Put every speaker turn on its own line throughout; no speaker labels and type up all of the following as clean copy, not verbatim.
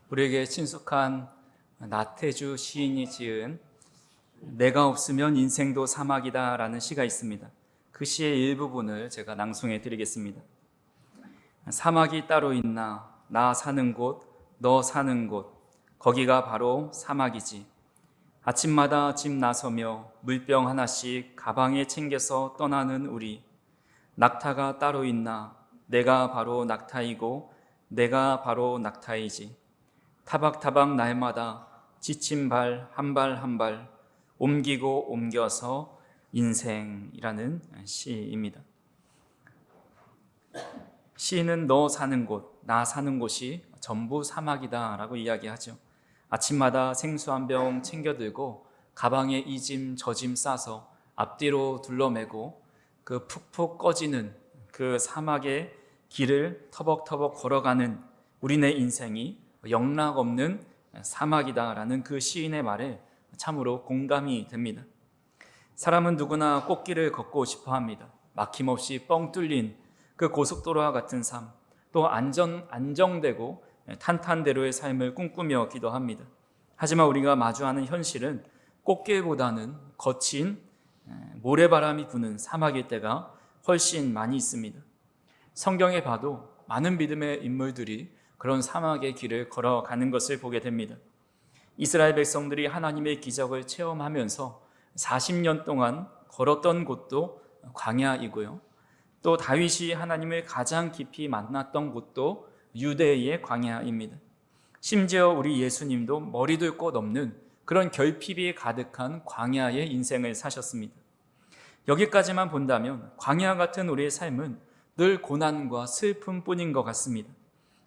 우리에게 친숙한 나태주 시인이 지은 내가 없으면 인생도 사막이다 라는 시가 있습니다. 그 시의 일부분을 제가 낭송해 드리겠습니다. 사막이 따로 있나 나 사는 곳 너 사는 곳 거기가 바로 사막이지. 아침마다 집 나서며 물병 하나씩 가방에 챙겨서 떠나는 우리. 낙타가 따로 있나 내가 바로 낙타이고 내가 바로 낙타이지. 타박타박 날마다 지친 발 한 발 한 발 옮기고 옮겨서 인생이라는 시입니다. 시인은 너 사는 곳, 나 사는 곳이 전부 사막이다 라고 이야기하죠. 아침마다 생수 한 병 챙겨 들고 가방에 이 짐 저 짐 싸서 앞뒤로 둘러매고 그 푹푹 꺼지는 그 사막의 길을 터벅터벅 걸어가는 우리네 인생이 영락없는 사막이다라는 그 시인의 말에 참으로 공감이 됩니다. 사람은 누구나 꽃길을 걷고 싶어 합니다. 막힘없이 뻥 뚫린 그 고속도로와 같은 삶, 또 안정되고 탄탄대로의 삶을 꿈꾸며 기도합니다. 하지만 우리가 마주하는 현실은 꽃길보다는 거친 모래바람이 부는 사막일 때가 훨씬 많이 있습니다. 성경에 봐도 많은 믿음의 인물들이 그런 사막의 길을 걸어가는 것을 보게 됩니다. 이스라엘 백성들이 하나님의 기적을 체험하면서 40년 동안 걸었던 곳도 광야이고요. 또 다윗이 하나님을 가장 깊이 만났던 곳도 유대의 광야입니다. 심지어 우리 예수님도 머리 둘 곳 없는 그런 결핍이 가득한 광야의 인생을 사셨습니다. 여기까지만 본다면 광야 같은 우리의 삶은 늘 고난과 슬픔뿐인 것 같습니다.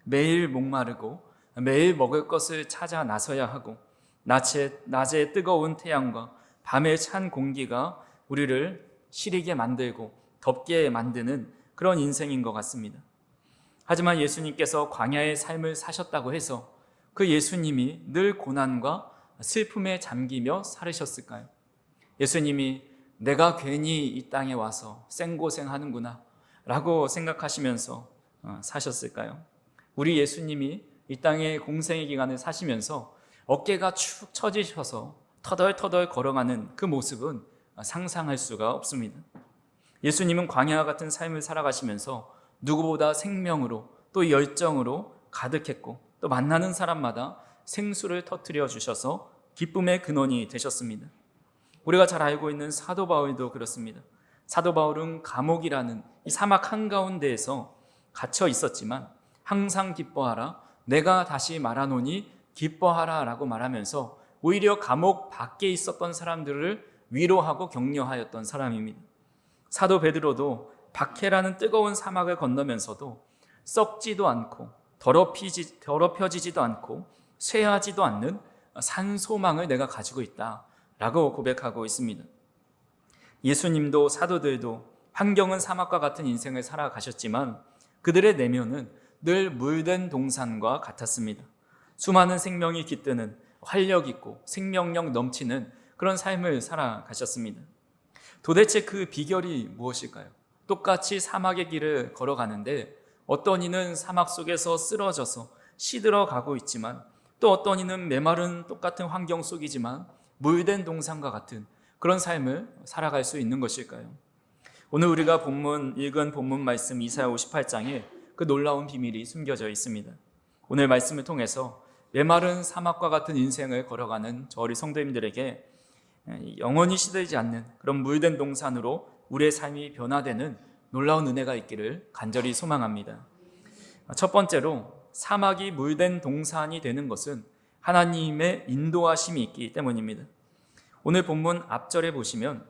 매일 목마르고 매일 먹을 것을 찾아 나서야 하고 낮에 뜨거운 태양과 밤에 찬 공기가 우리를 시리게 만들고 덥게 만드는 그런 인생인 것 같습니다. 하지만 예수님께서 광야의 삶을 사셨다고 해서 그 예수님이 늘 고난과 슬픔에 잠기며 살으셨을까요? 예수님이 내가 괜히 이 땅에 와서 생고생하는구나 라고 생각하시면서 사셨을까요? 우리 예수님이 이 땅의 공생의 기간을 사시면서 어깨가 축 처지셔서 터덜터덜 걸어가는 그 모습은 상상할 수가 없습니다. 예수님은 광야와 같은 삶을 살아가시면서 누구보다 생명으로 또 열정으로 가득했고 또 만나는 사람마다 생수를 터뜨려 주셔서 기쁨의 근원이 되셨습니다. 우리가 잘 알고 있는 사도 바울도 그렇습니다. 사도 바울은 감옥이라는 이 사막 한가운데에서 갇혀 있었지만 항상 기뻐하라 내가 다시 말하노니 기뻐하라 라고 말하면서 오히려 감옥 밖에 있었던 사람들을 위로하고 격려하였던 사람입니다. 사도 베드로도 박해라는 뜨거운 사막을 건너면서도 썩지도 않고 더럽혀지지도 않고 쇠하지도 않는 산소망을 내가 가지고 있다 라고 고백하고 있습니다. 예수님도 사도들도 환경은 사막과 같은 인생을 살아가셨지만 그들의 내면은 늘 물된 동산과 같았습니다. 수많은 생명이 깃드는 활력 있고 생명력 넘치는 그런 삶을 살아가셨습니다. 도대체 그 비결이 무엇일까요? 똑같이 사막의 길을 걸어가는데 어떤 이는 사막 속에서 쓰러져서 시들어가고 있지만 또 어떤 이는 메마른 똑같은 환경 속이지만 물된 동산과 같은 그런 삶을 살아갈 수 있는 것일까요? 오늘 우리가 읽은 본문 말씀 이사야 58장에 그 놀라운 비밀이 숨겨져 있습니다. 오늘 말씀을 통해서 메마른 사막과 같은 인생을 걸어가는 저 우리 성도님들에게 영원히 시들지 않는 그런 물된 동산으로 우리의 삶이 변화되는 놀라운 은혜가 있기를 간절히 소망합니다. 첫 번째로 사막이 물된 동산이 되는 것은 하나님의 인도하심이 있기 때문입니다. 오늘 본문 앞절에 보시면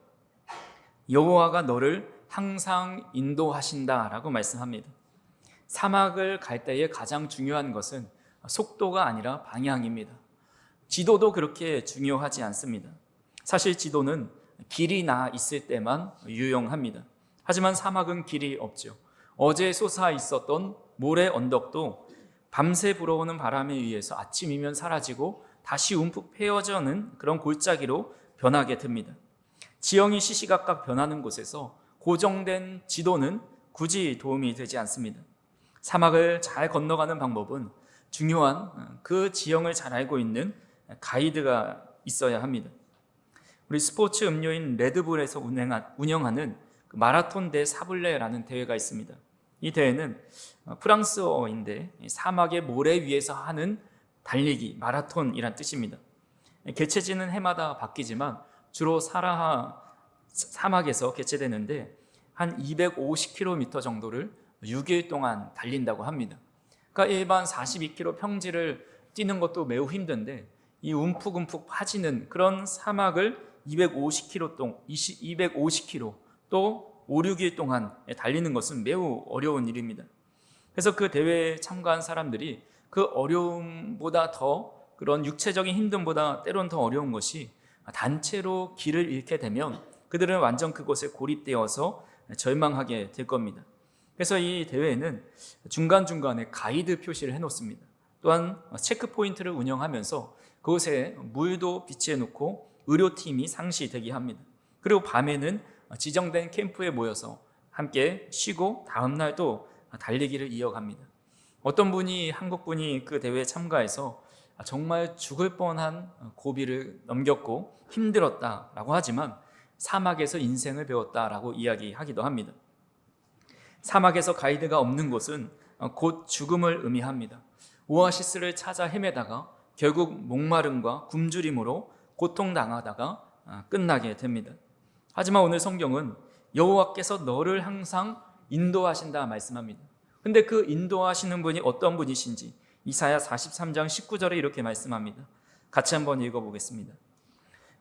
여호와가 너를 항상 인도하신다라고 말씀합니다. 사막을 갈 때에 가장 중요한 것은 속도가 아니라 방향입니다. 지도도 그렇게 중요하지 않습니다. 사실 지도는 길이 나 있을 때만 유용합니다. 하지만 사막은 길이 없죠. 어제 솟아 있었던 모래 언덕도 밤새 불어오는 바람에 의해서 아침이면 사라지고 다시 움푹 패여져는 그런 골짜기로 변하게 됩니다. 지형이 시시각각 변하는 곳에서 고정된 지도는 굳이 도움이 되지 않습니다. 사막을 잘 건너가는 방법은 중요한 그 지형을 잘 알고 있는 가이드가 있어야 합니다. 우리 스포츠 음료인 레드불에서 운영하는 마라톤 대 사블레라는 대회가 있습니다. 이 대회는 프랑스어인데 사막의 모래 위에서 하는 달리기, 마라톤이란 뜻입니다. 개최지는 해마다 바뀌지만 주로 사라하 사막에서 개최되는데 한 250km 정도를 6일 동안 달린다고 합니다. 그러니까 일반 42km 평지를 뛰는 것도 매우 힘든데 이 움푹움푹 파지는 그런 사막을 250km 또 5, 6일 동안 달리는 것은 매우 어려운 일입니다. 그래서 그 대회에 참가한 사람들이 그 어려움보다 더 그런 육체적인 힘듦보다 때론 더 어려운 것이 단체로 길을 잃게 되면 그들은 완전 그곳에 고립되어서 절망하게 될 겁니다. 그래서 이 대회에는 중간중간에 가이드 표시를 해놓습니다. 또한 체크포인트를 운영하면서 그곳에 물도 비치해 놓고 의료팀이 상시 대기합니다. 그리고 밤에는 지정된 캠프에 모여서 함께 쉬고 다음날 또 달리기를 이어갑니다. 어떤 분이 한국 분이 그 대회에 참가해서 정말 죽을 뻔한 고비를 넘겼고 힘들었다라고 하지만 사막에서 인생을 배웠다라고 이야기하기도 합니다. 사막에서 가이드가 없는 곳은 곧 죽음을 의미합니다. 오아시스를 찾아 헤매다가 결국 목마름과 굶주림으로 고통당하다가 끝나게 됩니다. 하지만 오늘 성경은 여호와께서 너를 항상 인도하신다 말씀합니다. 근데 그 인도하시는 분이 어떤 분이신지 이사야 43장 19절에 이렇게 말씀합니다. 같이 한번 읽어보겠습니다.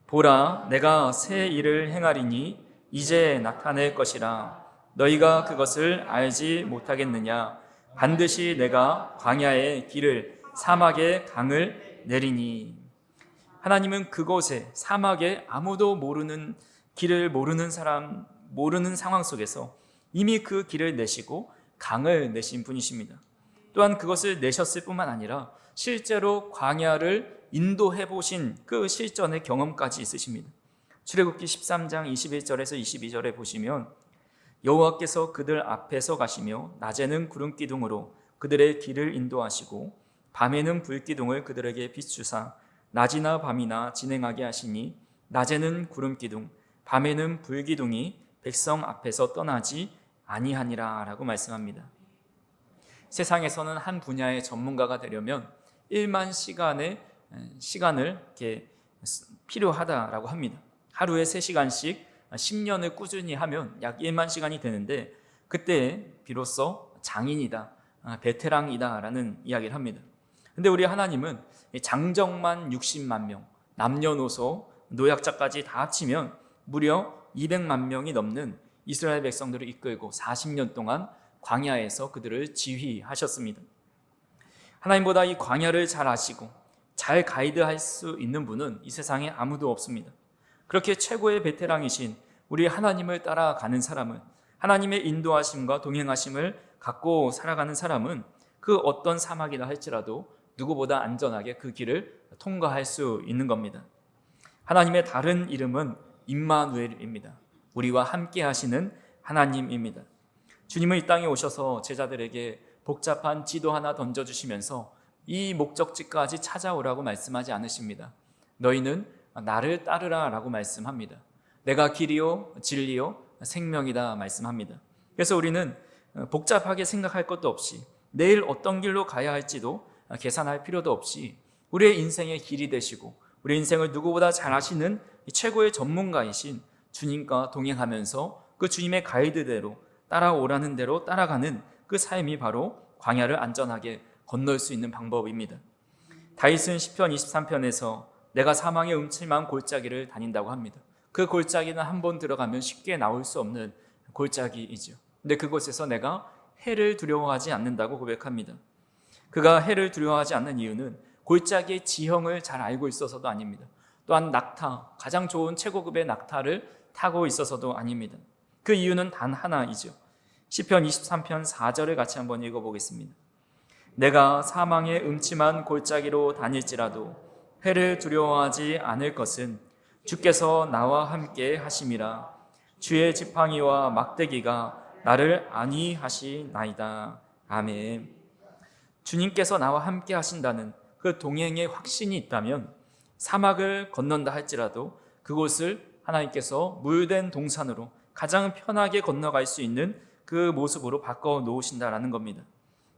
보라, 내가 새 일을 행하리니 이제 나타낼 것이라. 너희가 그것을 알지 못하겠느냐? 반드시 내가 광야의 길을 사막의 강을 내리니. 하나님은 그곳에 사막에 아무도 모르는 길을 모르는 상황 속에서 이미 그 길을 내시고 강을 내신 분이십니다. 또한 그것을 내셨을 뿐만 아니라 실제로 광야를 인도해 보신 그 실전의 경험까지 있으십니다. 출애굽기 13장 21절에서 22절에 보시면 여호와께서 그들 앞에서 가시며 낮에는 구름기둥으로 그들의 길을 인도하시고 밤에는 불기둥을 그들에게 비추사 낮이나 밤이나 진행하게 하시니 낮에는 구름기둥 밤에는 불기둥이 백성 앞에서 떠나지 아니하니라 라고 말씀합니다. 세상에서는 한 분야의 전문가가 되려면 1만 시간을 이렇게 필요하다라고 합니다. 하루에 3시간씩 10년을 꾸준히 하면 약 1만 시간이 되는데 그때 비로소 장인이다, 베테랑이다 라는 이야기를 합니다. 근데 우리 하나님은 장정만 60만 명, 남녀노소, 노약자까지 다 합치면 무려 200만 명이 넘는 이스라엘 백성들을 이끌고 40년 동안 광야에서 그들을 지휘하셨습니다. 하나님보다 이 광야를 잘 아시고 잘 가이드할 수 있는 분은 이 세상에 아무도 없습니다. 그렇게 최고의 베테랑이신 우리 하나님을 따라가는 사람은, 하나님의 인도하심과 동행하심을 갖고 살아가는 사람은 그 어떤 사막이라 할지라도 누구보다 안전하게 그 길을 통과할 수 있는 겁니다. 하나님의 다른 이름은 임마누엘입니다. 우리와 함께 하시는 하나님입니다. 주님은 이 땅에 오셔서 제자들에게 복잡한 지도 하나 던져주시면서 이 목적지까지 찾아오라고 말씀하지 않으십니다. 너희는 나를 따르라 라고 말씀합니다. 내가 길이요 진리요 생명이다 말씀합니다. 그래서 우리는 복잡하게 생각할 것도 없이 내일 어떤 길로 가야 할지도 계산할 필요도 없이 우리의 인생의 길이 되시고 우리 인생을 누구보다 잘 아시는 최고의 전문가이신 주님과 동행하면서 그 주님의 가이드대로 따라오라는 대로 따라가는 그 삶이 바로 광야를 안전하게 건널 수 있는 방법입니다. 다윗은 시편 23편에서 내가 사망의 음침한 골짜기를 다닌다고 합니다. 그 골짜기는 한 번 들어가면 쉽게 나올 수 없는 골짜기이죠. 근데 그곳에서 내가 해를 두려워하지 않는다고 고백합니다. 그가 해를 두려워하지 않는 이유는 골짜기의 지형을 잘 알고 있어서도 아닙니다. 또한 낙타, 가장 좋은 최고급의 낙타를 타고 있어서도 아닙니다. 그 이유는 단 하나이죠. 시편 23편 4절을 같이 한번 읽어보겠습니다. 내가 사망의 음침한 골짜기로 다닐지라도 해를 두려워하지 않을 것은 주께서 나와 함께 하심이라. 주의 지팡이와 막대기가 나를 안위하시나이다. 아멘. 주님께서 나와 함께 하신다는 그 동행의 확신이 있다면 사막을 건넌다 할지라도 그곳을 하나님께서 물된 동산으로 가장 편하게 건너갈 수 있는 그 모습으로 바꿔 놓으신다라는 겁니다.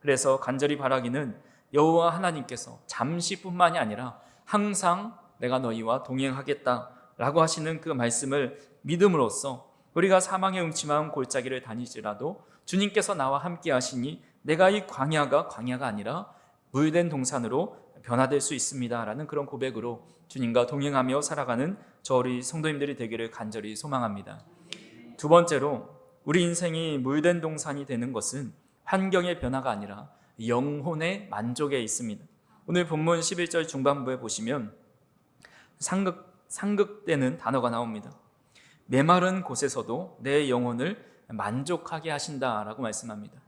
그래서 간절히 바라기는 여호와 하나님께서 잠시뿐만이 아니라 항상 내가 너희와 동행하겠다라고 하시는 그 말씀을 믿음으로써 우리가 사망의 음침한 골짜기를 다니지라도 주님께서 나와 함께 하시니 내가 이 광야가 아니라 물된 동산으로 변화될 수 있습니다라는 그런 고백으로 주님과 동행하며 살아가는 저 우리 성도님들이 되기를 간절히 소망합니다. 두 번째로 우리 인생이 물된 동산이 되는 것은 환경의 변화가 아니라 영혼의 만족에 있습니다. 오늘 본문 11절 중반부에 보시면 상극되는 단어가 나옵니다. 메마른 곳에서도 내 영혼을 만족하게 하신다라고 말씀합니다.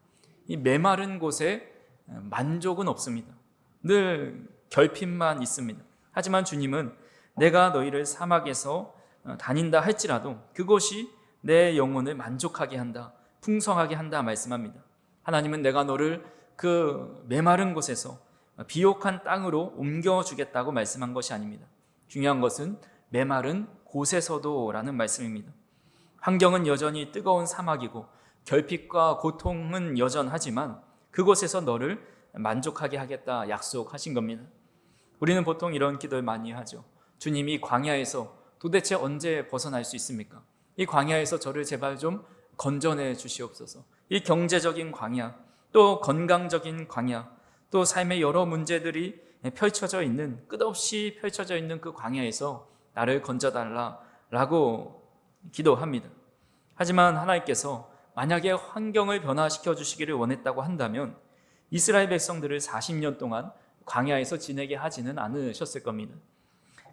이 메마른 곳에 만족은 없습니다. 늘 결핍만 있습니다. 하지만 주님은 내가 너희를 사막에서 다닌다 할지라도 그것이 내 영혼을 만족하게 한다, 풍성하게 한다 말씀합니다. 하나님은 내가 너를 그 메마른 곳에서 비옥한 땅으로 옮겨주겠다고 말씀한 것이 아닙니다. 중요한 것은 메마른 곳에서도 라는 말씀입니다. 환경은 여전히 뜨거운 사막이고 결핍과 고통은 여전하지만 그곳에서 너를 만족하게 하겠다 약속하신 겁니다. 우리는 보통 이런 기도를 많이 하죠. 주님이 광야에서 도대체 언제 벗어날 수 있습니까? 이 광야에서 저를 제발 좀 건져내 주시옵소서. 이 경제적인 광야, 또 건강적인 광야, 또 삶의 여러 문제들이 끝없이 펼쳐져 있는 그 광야에서 나를 건져달라라고 기도합니다. 하지만 하나님께서 만약에 환경을 변화시켜 주시기를 원했다고 한다면 이스라엘 백성들을 40년 동안 광야에서 지내게 하지는 않으셨을 겁니다.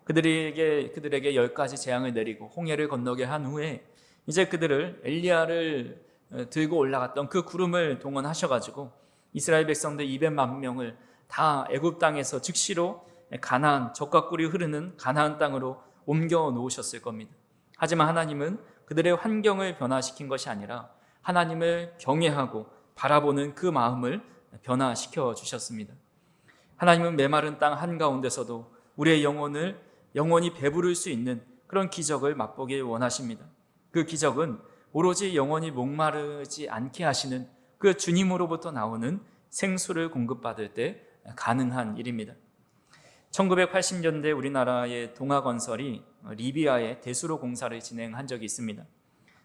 그들에게 10가지 재앙을 내리고 홍해를 건너게 한 후에 이제 그들을 엘리야를 들고 올라갔던 그 구름을 동원하셔가지고 이스라엘 백성들 200만 명을 다 애굽 땅에서 즉시로 가나안, 젖과 꿀이 흐르는 가나안 땅으로 옮겨 놓으셨을 겁니다. 하지만 하나님은 그들의 환경을 변화시킨 것이 아니라 하나님을 경외하고 바라보는 그 마음을 변화시켜 주셨습니다. 하나님은 메마른 땅 한가운데서도 우리의 영원히 배부를 수 있는 그런 기적을 맛보길 원하십니다. 그 기적은 오로지 영원히 목마르지 않게 하시는 그 주님으로부터 나오는 생수를 공급받을 때 가능한 일입니다. 1980년대 우리나라의 동아건설이 리비아의 대수로 공사를 진행한 적이 있습니다.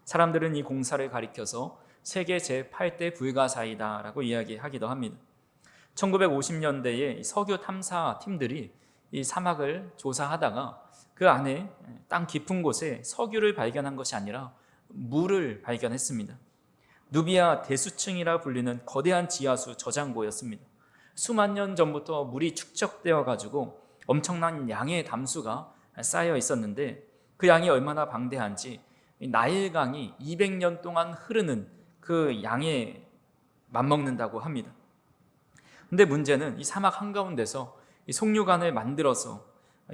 사람들은 이 공사를 가리켜서 세계 제8대 불가사이다라고 이야기하기도 합니다. 1950년대에 석유 탐사 팀들이 이 사막을 조사하다가 그 안에 땅 깊은 곳에 석유를 발견한 것이 아니라 물을 발견했습니다. 누비아 대수층이라 불리는 거대한 지하수 저장고였습니다. 수만 년 전부터 물이 축적되어 가지고 엄청난 양의 담수가 쌓여 있었는데 그 양이 얼마나 방대한지 나일강이 200년 동안 흐르는 그 양에 맞먹는다고 합니다. 근데 문제는 이 사막 한가운데서 이 송유관을 만들어서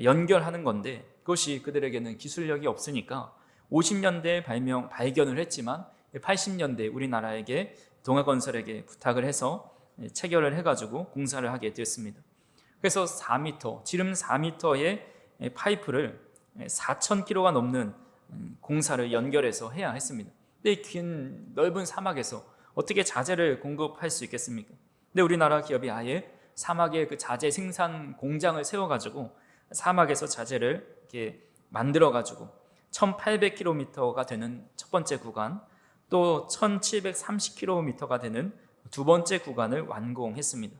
연결하는 건데 그것이 그들에게는 기술력이 없으니까 50년대에 발견을 했지만 80년대에 우리나라에게 동아건설에게 부탁을 해서 체결을 해가지고 공사를 하게 되었습니다. 그래서 4m, 지름 4m의 파이프를 4,000km가 넘는 공사를 연결해서 해야 했습니다. 근데 이 긴 넓은 사막에서 어떻게 자재를 공급할 수 있겠습니까? 근데 우리나라 기업이 아예 사막에 그 자재 생산 공장을 세워가지고 사막에서 자재를 이렇게 만들어가지고 1,800km가 되는 첫 번째 구간, 또 1,730km가 되는 두 번째 구간을 완공했습니다.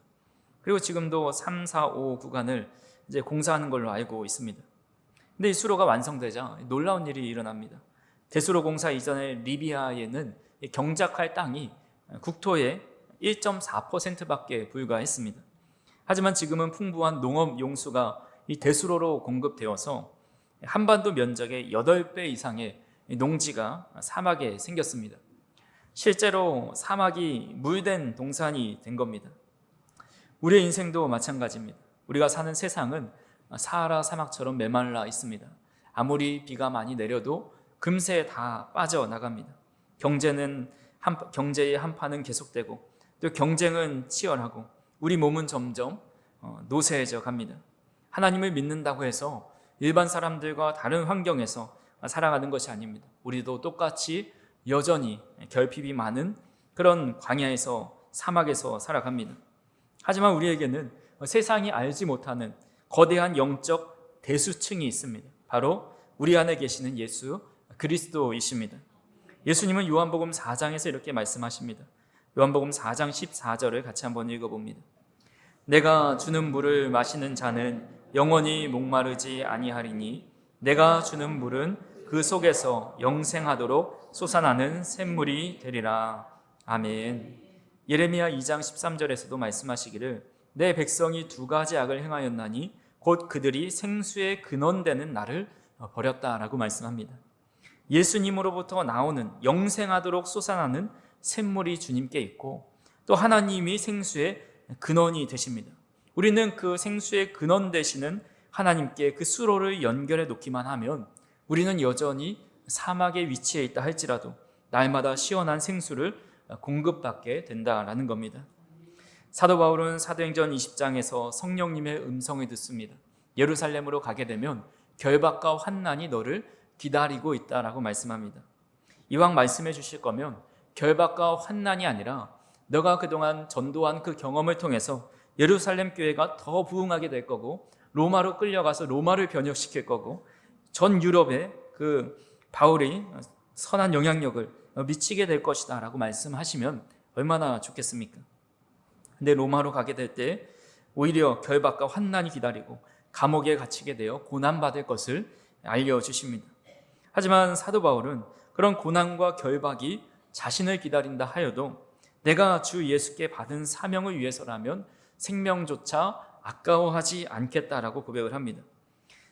그리고 지금도 3, 4, 5 구간을 이제 공사하는 걸로 알고 있습니다. 근데 이 수로가 완성되자 놀라운 일이 일어납니다. 대수로 공사 이전에 리비아에는 경작할 땅이 국토의 1.4%밖에 불과했습니다. 하지만 지금은 풍부한 농업 용수가 이 대수로로 공급되어서 한반도 면적의 8배 이상의 농지가 사막에 생겼습니다. 실제로 사막이 물된 동산이 된 겁니다. 우리의 인생도 마찬가지입니다. 우리가 사는 세상은 사하라 사막처럼 메말라 있습니다. 아무리 비가 많이 내려도 금세 다 빠져나갑니다. 경제의 한파는 계속되고 또 경쟁은 치열하고 우리 몸은 점점 노쇠해져 갑니다. 하나님을 믿는다고 해서 일반 사람들과 다른 환경에서 살아가는 것이 아닙니다. 우리도 똑같이 여전히 결핍이 많은 그런 광야에서, 사막에서 살아갑니다. 하지만 우리에게는 세상이 알지 못하는 거대한 영적 대수층이 있습니다. 바로 우리 안에 계시는 예수 그리스도이십니다. 예수님은 요한복음 4장에서 이렇게 말씀하십니다. 요한복음 4장 14절을 같이 한번 읽어봅니다. 내가 주는 물을 마시는 자는 영원히 목마르지 아니하리니 내가 주는 물은 그 속에서 영생하도록 솟아나는 샘물이 되리라. 아멘. 예레미야 2장 13절에서도 말씀하시기를 내 백성이 두 가지 악을 행하였나니 곧 그들이 생수의 근원되는 나를 버렸다라고 말씀합니다. 예수님으로부터 나오는 영생하도록 솟아나는 샘물이 주님께 있고 또 하나님이 생수의 근원이 되십니다. 우리는 그 생수의 근원 되시는 하나님께 그 수로를 연결해 놓기만 하면 우리는 여전히 사막에 위치해 있다 할지라도 날마다 시원한 생수를 공급받게 된다라는 겁니다. 사도 바울은 사도행전 20장에서 성령님의 음성을 듣습니다. 예루살렘으로 가게 되면 결박과 환난이 너를 기다리고 있다라고 말씀합니다. 이왕 말씀해 주실 거면 결박과 환난이 아니라 너가 그동안 전도한 그 경험을 통해서 예루살렘 교회가 더 부흥하게 될 거고 로마로 끌려가서 로마를 변혁시킬 거고 전 유럽에 그 바울이 선한 영향력을 미치게 될 것이다 라고 말씀하시면 얼마나 좋겠습니까? 근데 로마로 가게 될 때 오히려 결박과 환난이 기다리고 감옥에 갇히게 되어 고난받을 것을 알려주십니다. 하지만 사도 바울은 그런 고난과 결박이 자신을 기다린다 하여도 내가 주 예수께 받은 사명을 위해서라면 생명조차 아까워하지 않겠다라고 고백을 합니다.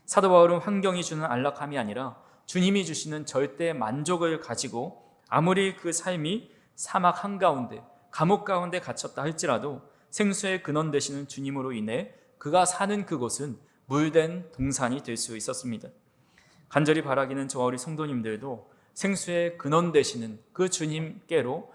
사도 바울은 환경이 주는 안락함이 아니라 주님이 주시는 절대 만족을 가지고 아무리 그 삶이 사막 한가운데 감옥 가운데 갇혔다 할지라도 생수의 근원 되시는 주님으로 인해 그가 사는 그곳은 물된 동산이 될 수 있었습니다. 간절히 바라기는 저와 우리 성도님들도 생수의 근원 되시는 그 주님께로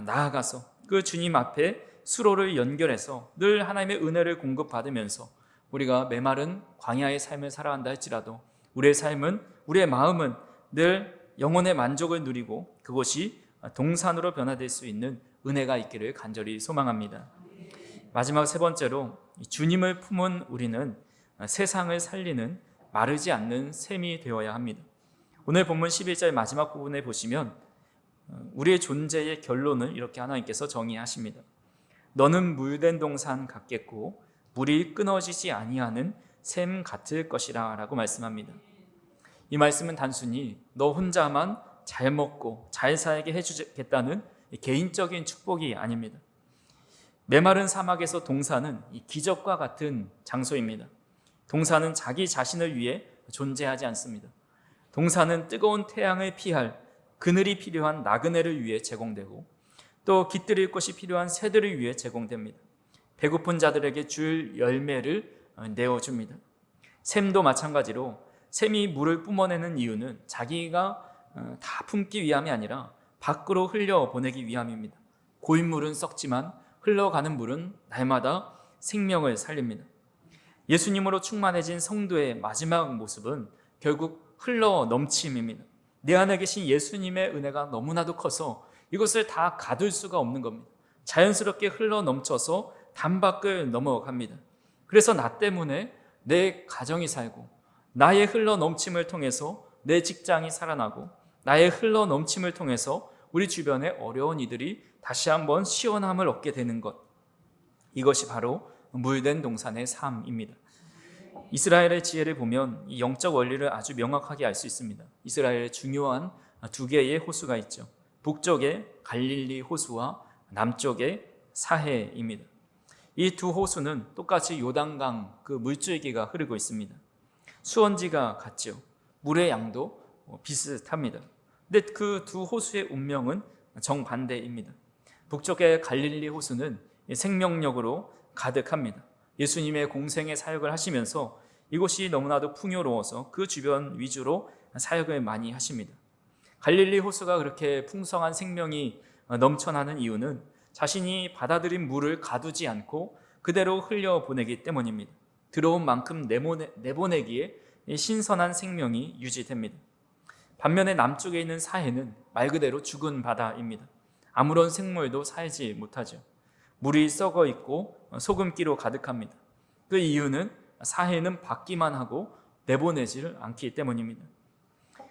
나아가서 그 주님 앞에 수로를 연결해서 늘 하나님의 은혜를 공급받으면서 우리가 메마른 광야의 삶을 살아간다 할지라도 우리의 삶은, 우리의 마음은 늘 영혼의 만족을 누리고 그곳이 동산으로 변화될 수 있는 은혜가 있기를 간절히 소망합니다. 마지막 세 번째로 주님을 품은 우리는 세상을 살리는 마르지 않는 샘이 되어야 합니다. 오늘 본문 11절 마지막 부분에 보시면 우리의 존재의 결론을 이렇게 하나님께서 정의하십니다. 너는 물된 동산 같겠고 물이 끊어지지 아니하는 샘 같을 것이라 라고 말씀합니다. 이 말씀은 단순히 너 혼자만 잘 먹고 잘 살게 해주겠다는 개인적인 축복이 아닙니다. 메마른 사막에서 동산은 기적과 같은 장소입니다. 동산은 자기 자신을 위해 존재하지 않습니다. 동산은 뜨거운 태양을 피할 그늘이 필요한 나그네를 위해 제공되고 또 깃들일 곳이 필요한 새들을 위해 제공됩니다. 배고픈 자들에게 줄 열매를 내어줍니다. 샘도 마찬가지로 샘이 물을 뿜어내는 이유는 자기가 다 품기 위함이 아니라 밖으로 흘려보내기 위함입니다. 고인물은 썩지만 흘러가는 물은 날마다 생명을 살립니다. 예수님으로 충만해진 성도의 마지막 모습은 결국 흘러 넘침입니다. 내 안에 계신 예수님의 은혜가 너무나도 커서 이것을 다 가둘 수가 없는 겁니다. 자연스럽게 흘러 넘쳐서 담밖을 넘어갑니다. 그래서 나 때문에 내 가정이 살고 나의 흘러 넘침을 통해서 내 직장이 살아나고 나의 흘러 넘침을 통해서 우리 주변의 어려운 이들이 다시 한번 시원함을 얻게 되는 것, 이것이 바로 물된 동산의 삶입니다. 이스라엘의 지혜를 보면 이 영적 원리를 아주 명확하게 알 수 있습니다. 이스라엘의 중요한 두 개의 호수가 있죠. 북쪽의 갈릴리 호수와 남쪽의 사해입니다. 이 두 호수는 똑같이 요단강 그 물줄기가 흐르고 있습니다. 수원지가 같죠. 물의 양도 비슷합니다. 근데 그 두 호수의 운명은 정반대입니다. 북쪽의 갈릴리 호수는 생명력으로 가득합니다. 예수님의 공생의 사역을 하시면서 이곳이 너무나도 풍요로워서 그 주변 위주로 사역을 많이 하십니다. 갈릴리 호수가 그렇게 풍성한 생명이 넘쳐나는 이유는 자신이 받아들인 물을 가두지 않고 그대로 흘려보내기 때문입니다. 들어온 만큼 내보내기에 신선한 생명이 유지됩니다. 반면에 남쪽에 있는 사해는 말 그대로 죽은 바다입니다. 아무런 생물도 살지 못하죠. 물이 썩어 있고 소금기로 가득합니다. 그 이유는 사해는 받기만 하고 내보내지를 않기 때문입니다.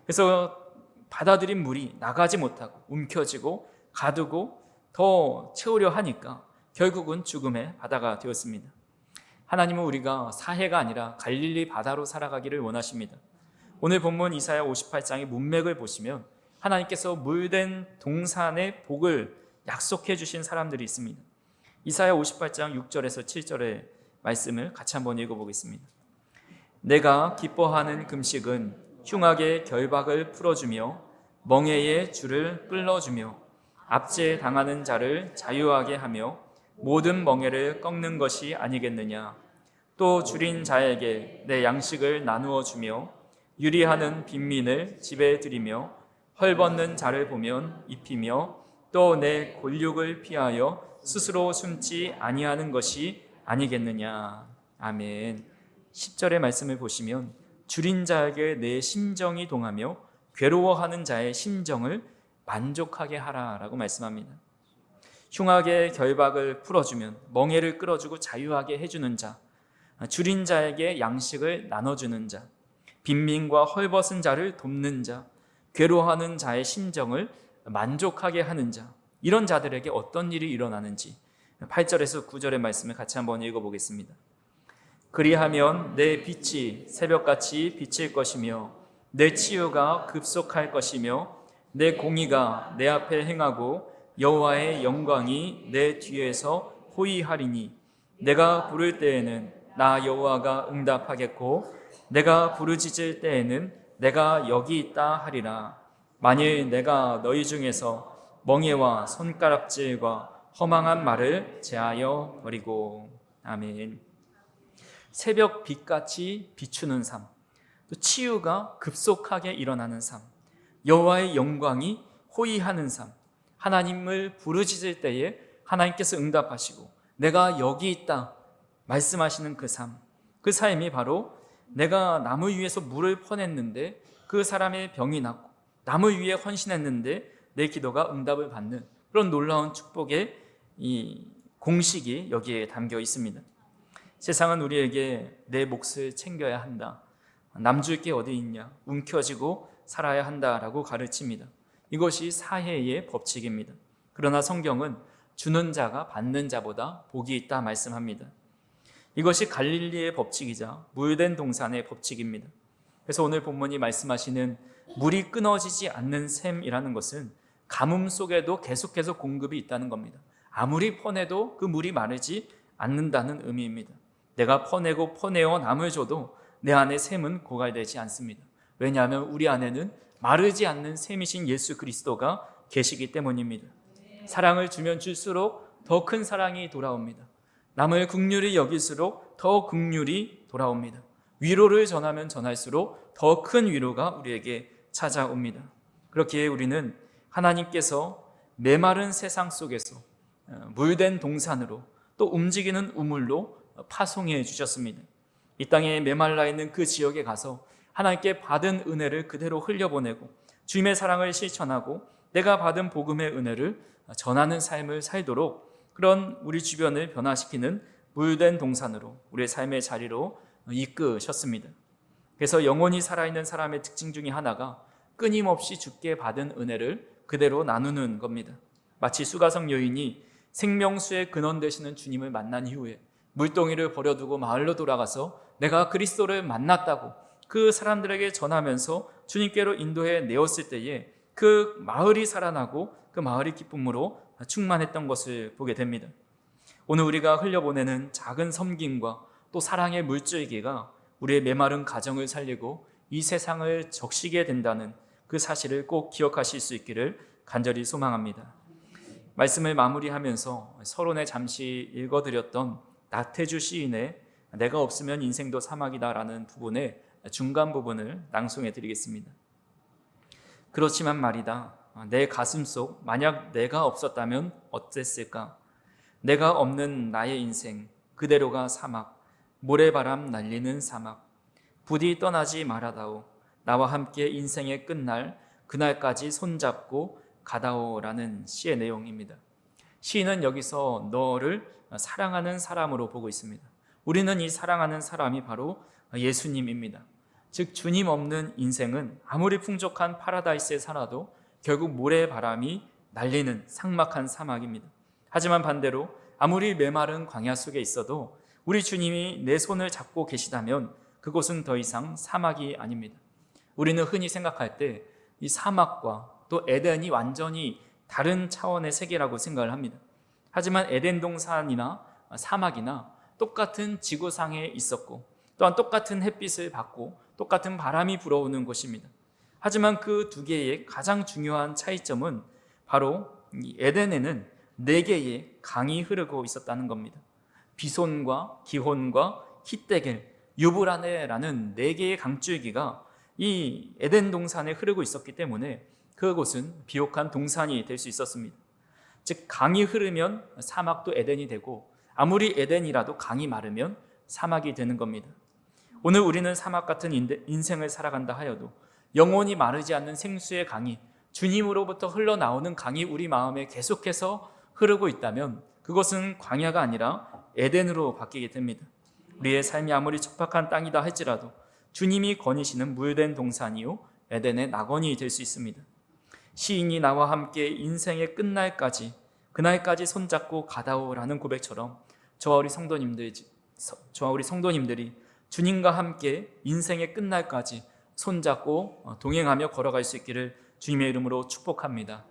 그래서 받아들인 물이 나가지 못하고 움켜쥐고 가두고 더 채우려 하니까 결국은 죽음의 바다가 되었습니다. 하나님은 우리가 사해가 아니라 갈릴리 바다로 살아가기를 원하십니다. 오늘 본문 이사야 58장의 문맥을 보시면 하나님께서 물된 동산의 복을 약속해 주신 사람들이 있습니다. 이사야 58장 6절에서 7절의 말씀을 같이 한번 읽어보겠습니다. 내가 기뻐하는 금식은 흉악의 결박을 풀어주며 멍에의 줄을 끌어주며 압제 당하는 자를 자유하게 하며 모든 멍에를 꺾는 것이 아니겠느냐. 또 줄인 자에게 내 양식을 나누어 주며 유리하는 빈민을 집에 들이며 헐벗는 자를 보면 입히며 또 내 곤욕을 피하여 스스로 숨지 아니하는 것이 아니겠느냐. 아멘. 10절의 말씀을 보시면 줄인 자에게 내 심정이 동하며 괴로워하는 자의 심정을 만족하게 하라라고 말씀합니다. 흉악의 결박을 풀어주면 멍에를 끌어주고 자유하게 해주는 자, 줄인 자에게 양식을 나눠주는 자, 빈민과 헐벗은 자를 돕는 자, 괴로워하는 자의 심정을 만족하게 하는 자, 이런 자들에게 어떤 일이 일어나는지 8절에서 9절의 말씀을 같이 한번 읽어보겠습니다. 그리하면 내 빛이 새벽같이 비칠 것이며 내 치유가 급속할 것이며 내 공의가 내 앞에 행하고 여호와의 영광이 내 뒤에서 호위하리니 내가 부를 때에는 나 여호와가 응답하겠고 내가 부르짖을 때에는 내가 여기 있다 하리라. 만일 내가 너희 중에서 멍에와 손가락질과 허망한 말을 제하여 버리고. 아멘. 새벽 빛같이 비추는 삶, 또 치유가 급속하게 일어나는 삶, 여호와의 영광이 호위하는 삶, 하나님을 부르짖을 때에 하나님께서 응답하시고 내가 여기 있다 말씀하시는 그 삶, 그 삶이 바로 내가 남을 위해서 물을 퍼냈는데 그 사람의 병이 낫고 남을 위해 헌신했는데 내 기도가 응답을 받는 그런 놀라운 축복의 이 공식이 여기에 담겨 있습니다. 세상은 우리에게 내 몫을 챙겨야 한다, 남줄 게 어디 있냐, 움켜쥐고 살아야 한다라고 가르칩니다. 이것이 사해의 법칙입니다. 그러나 성경은 주는 자가 받는 자보다 복이 있다 말씀합니다. 이것이 갈릴리의 법칙이자 물된 동산의 법칙입니다. 그래서 오늘 본문이 말씀하시는 물이 끊어지지 않는 샘이라는 것은 가뭄 속에도 계속해서 공급이 있다는 겁니다. 아무리 퍼내도 그 물이 마르지 않는다는 의미입니다. 내가 퍼내고 퍼내어 남을 줘도 내 안에 샘은 고갈되지 않습니다. 왜냐하면 우리 안에는 마르지 않는 샘이신 예수 그리스도가 계시기 때문입니다. 사랑을 주면 줄수록 더 큰 사랑이 돌아옵니다. 남을 긍휼히 여길수록 더 긍휼이 돌아옵니다. 위로를 전하면 전할수록 더 큰 위로가 우리에게 찾아옵니다. 그렇기에 우리는 하나님께서 메마른 세상 속에서 물된 동산으로 또 움직이는 우물로 파송해 주셨습니다. 이 땅에 메말라 있는 그 지역에 가서 하나님께 받은 은혜를 그대로 흘려보내고 주님의 사랑을 실천하고 내가 받은 복음의 은혜를 전하는 삶을 살도록 그런 우리 주변을 변화시키는 물된 동산으로 우리의 삶의 자리로 이끄셨습니다. 그래서 영원히 살아있는 사람의 특징 중에 하나가 끊임없이 주께 받은 은혜를 그대로 나누는 겁니다. 마치 수가성 여인이 생명수의 근원 되시는 주님을 만난 이후에 물동이를 버려두고 마을로 돌아가서 내가 그리스도를 만났다고 그 사람들에게 전하면서 주님께로 인도해 내었을 때에 그 마을이 살아나고 그 마을이 기쁨으로 충만했던 것을 보게 됩니다. 오늘 우리가 흘려보내는 작은 섬김과 또 사랑의 물줄기가 우리의 메마른 가정을 살리고 이 세상을 적시게 된다는 그 사실을 꼭 기억하실 수 있기를 간절히 소망합니다. 말씀을 마무리하면서 서론에 잠시 읽어드렸던 나태주 시인의 내가 없으면 인생도 사막이다라는 부분의 중간 부분을 낭송해 드리겠습니다. 그렇지만 말이다, 내 가슴 속 만약 내가 없었다면 어땠을까? 내가 없는 나의 인생 그대로가 사막, 모래바람 날리는 사막. 부디 떠나지 말아다오. 나와 함께 인생의 끝날 그날까지 손잡고 가다오라는 시의 내용입니다. 시인은 여기서 너를 사랑하는 사람으로 보고 있습니다. 우리는 이 사랑하는 사람이 바로 예수님입니다. 즉 주님 없는 인생은 아무리 풍족한 파라다이스에 살아도 결국 모래바람이 날리는 삭막한 사막입니다. 하지만 반대로 아무리 메마른 광야 속에 있어도 우리 주님이 내 손을 잡고 계시다면 그곳은 더 이상 사막이 아닙니다. 우리는 흔히 생각할 때 이 사막과 또 에덴이 완전히 다른 차원의 세계라고 생각을 합니다. 하지만 에덴 동산이나 사막이나 똑같은 지구상에 있었고 또한 똑같은 햇빛을 받고 똑같은 바람이 불어오는 곳입니다. 하지만 그 두 개의 가장 중요한 차이점은 바로 이 에덴에는 4개의 강이 흐르고 있었다는 겁니다. 비손과 기혼과 히데겔, 유브라네라는 4개의 강줄기가 이 에덴 동산에 흐르고 있었기 때문에 그곳은 비옥한 동산이 될 수 있었습니다. 즉 강이 흐르면 사막도 에덴이 되고 아무리 에덴이라도 강이 마르면 사막이 되는 겁니다. 오늘 우리는 사막 같은 인생을 살아간다 하여도 영원히 마르지 않는 생수의 강이, 주님으로부터 흘러나오는 강이 우리 마음에 계속해서 흐르고 있다면 그것은 광야가 아니라 에덴으로 바뀌게 됩니다. 우리의 삶이 아무리 척박한 땅이다 할지라도 주님이 거니시는 물된 동산이요 에덴의 낙원이 될 수 있습니다. 시인이 나와 함께 인생의 끝날까지 그날까지 손잡고 가다오라는 고백처럼 저와 우리 성도님들이 주님과 함께 인생의 끝날까지 손잡고 동행하며 걸어갈 수 있기를 주님의 이름으로 축복합니다.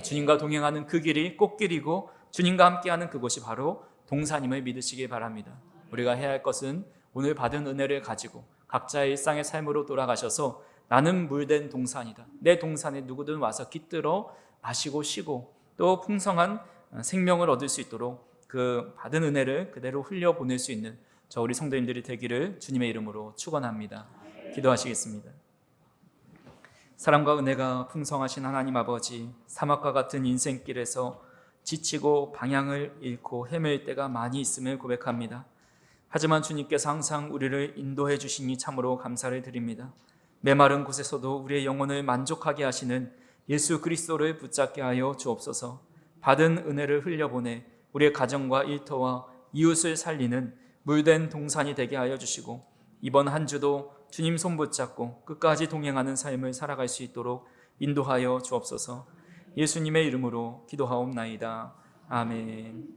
주님과 동행하는 그 길이 꽃길이고 주님과 함께하는 그곳이 바로 동산임을 믿으시기 바랍니다. 우리가 해야 할 것은 오늘 받은 은혜를 가지고 각자의 일상의 삶으로 돌아가셔서 나는 물된 동산이다. 내 동산에 누구든 와서 깃들어 마시고 쉬고 또 풍성한 생명을 얻을 수 있도록 그 받은 은혜를 그대로 흘려보낼 수 있는 저 우리 성도님들이 되기를 주님의 이름으로 축원합니다. 기도하시겠습니다. 사랑과 은혜가 풍성하신 하나님 아버지, 사막과 같은 인생길에서 지치고 방향을 잃고 헤맬 때가 많이 있음을 고백합니다. 하지만 주님께서 항상 우리를 인도해 주시니 참으로 감사를 드립니다. 메마른 곳에서도 우리의 영혼을 만족하게 하시는 예수 그리스도를 붙잡게 하여 주옵소서. 받은 은혜를 흘려보내 우리의 가정과 일터와 이웃을 살리는 물된 동산이 되게 하여 주시고 이번 한 주도 주님 손 붙잡고 끝까지 동행하는 삶을 살아갈 수 있도록 인도하여 주옵소서. 예수님의 이름으로 기도하옵나이다. 아멘.